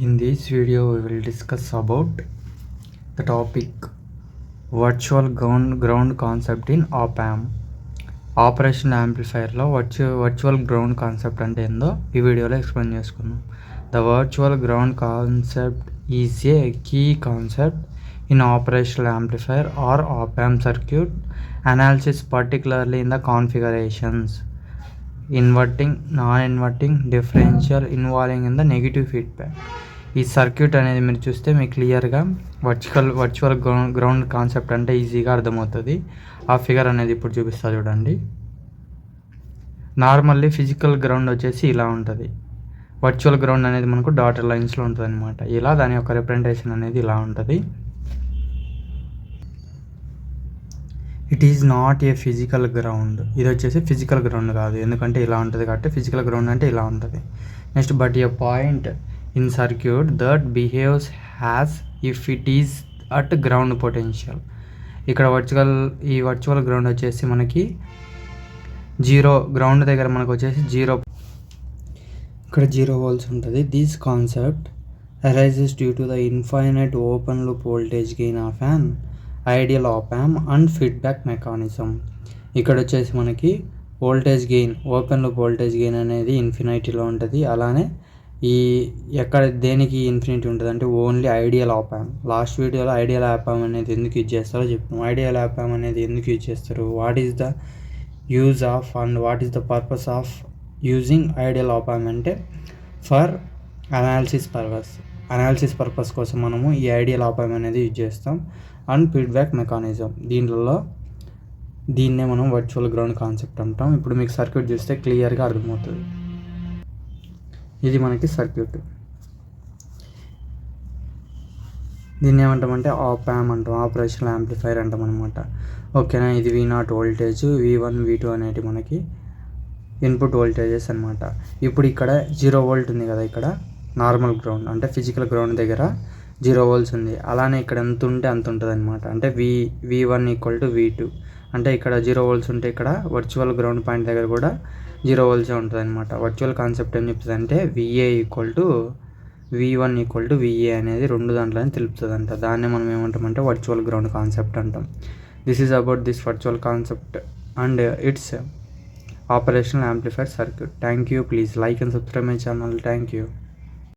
In this video, we will discuss about the topic virtual ground concept in op-amp. Operation యాంప్లిఫైర్లో virtual ground concept అంటే ఏందో ఈ వీడియోలో explain చేసుకుందాం. The virtual ground concept is a key concept in operational amplifier or op-amp circuit analysis, particularly in the configurations inverting, non inverting, differential involving in the negative feedback. ఈ circuit అనేది మీరు చూస్తే మీకు క్లియర్గా వర్చువల్ గ్రౌండ్ కాన్సెప్ట్ అంటే ఈజీగా అర్థమవుతుంది. ఆ ఫిగర్ అనేది ఇప్పుడు చూపిస్తా చూడండి. నార్మల్లీ ఫిజికల్ గ్రౌండ్ వచ్చేసి ఇలా ఉంటుంది. వర్చువల్ గ్రౌండ్ అనేది మనకు డాటర్ లైన్స్లో ఉంటుంది అనమాట. ఇలా దాని యొక్క రిప్రజెంటేషన్ అనేది ఇలా ఉంటుంది. It is not a physical ground. ఇది వచ్చేసి ఫిజికల్ గ్రౌండ్ కాదు, ఎందుకంటే ఇలా ఉంటుంది కాబట్టి ఫిజికల్ గ్రౌండ్ అంటే ఇలా ఉంటుంది. Next, but A point in circuit that behaves has if it is at ground potential. ఇక్కడ ఈ వర్చువల్ గ్రౌండ్ వచ్చేసి మనకి జీరో, గ్రౌండ్ దగ్గర మనకు వచ్చేసి జీరో, ఇక్కడ 0 volts ఉంటుంది. This concept arises due to the infinite open loop voltage gain of an ideal op-amp and feedback mechanism. ఇక్కడ వచ్చేసి మనకి voltage gain, open loop voltage gain అనేది ఇన్ఫినిటీలో ఉంటుంది. అలానే దేనికి ఇన్ఫినిటీ ఉంటుంది అంటే ఓన్లీ ఐడియల్ op-amp. లాస్ట్ వీడియోలో ఐడియల్ op-amp అనేది ఎందుకు యూజ్ చేస్తారో చెప్పాము. ఐడియల్ op-amp అనేది ఎందుకు యూజ్ చేస్తారు, what is the use of and what is the purpose of using ideal op-amp అంటే ఫర్ అనాలిసిస్ పర్పస్ కోసం మనము ఈ ఐడియల్ op-amp అనేది యూజ్ చేస్తాం. అండ్ ఫీడ్బ్యాక్ మెకానిజం, దీన్నే మనం వర్చువల్ గ్రౌండ్ కాన్సెప్ట్ అంటాం. ఇప్పుడు మీకు సర్క్యూట్ చూస్తే క్లియర్గా అర్థమవుతుంది. ఇది మనకి సర్క్యూట్. దీన్ని ఏమంటామంటే op-amp అంటాం, ఆపరేషనల్ యాంప్లిఫైర్ అంటాం అనమాట. ఓకేనా. ఇది V0 వోల్టేజ్, V1 V2 అనేటి మనకి ఇన్పుట్ వోల్టేజెస్ అనమాట. ఇప్పుడు ఇక్కడ 0 volt ఉంది కదా, ఇక్కడ నార్మల్ గ్రౌండ్ అంటే ఫిజికల్ గ్రౌండ్ దగ్గర 0 volts ఉంది. అలానే ఇక్కడ ఎంత ఉంటే అంత ఉంటుంది అనమాట. అంటే V1 = V2 అంటే ఇక్కడ 0 volts ఉంటే ఇక్కడ వర్చువల్ గ్రౌండ్ పాయింట్ దగ్గర కూడా 0 volts ఉంటుంది అనమాట. వర్చువల్ కాన్సెప్ట్ ఏం చెప్తుంది అంటే V1 = VA అనేది రెండు దాంట్లోనే తెలుపుతుంది అంట. దాన్నే మనం ఏమంటామంటే వర్చువల్ గ్రౌండ్ కాన్సెప్ట్ అంటాం. This is about this virtual concept and it's operational amplifier circuit. Thank you. Please like and subscribe my channel. Thank you.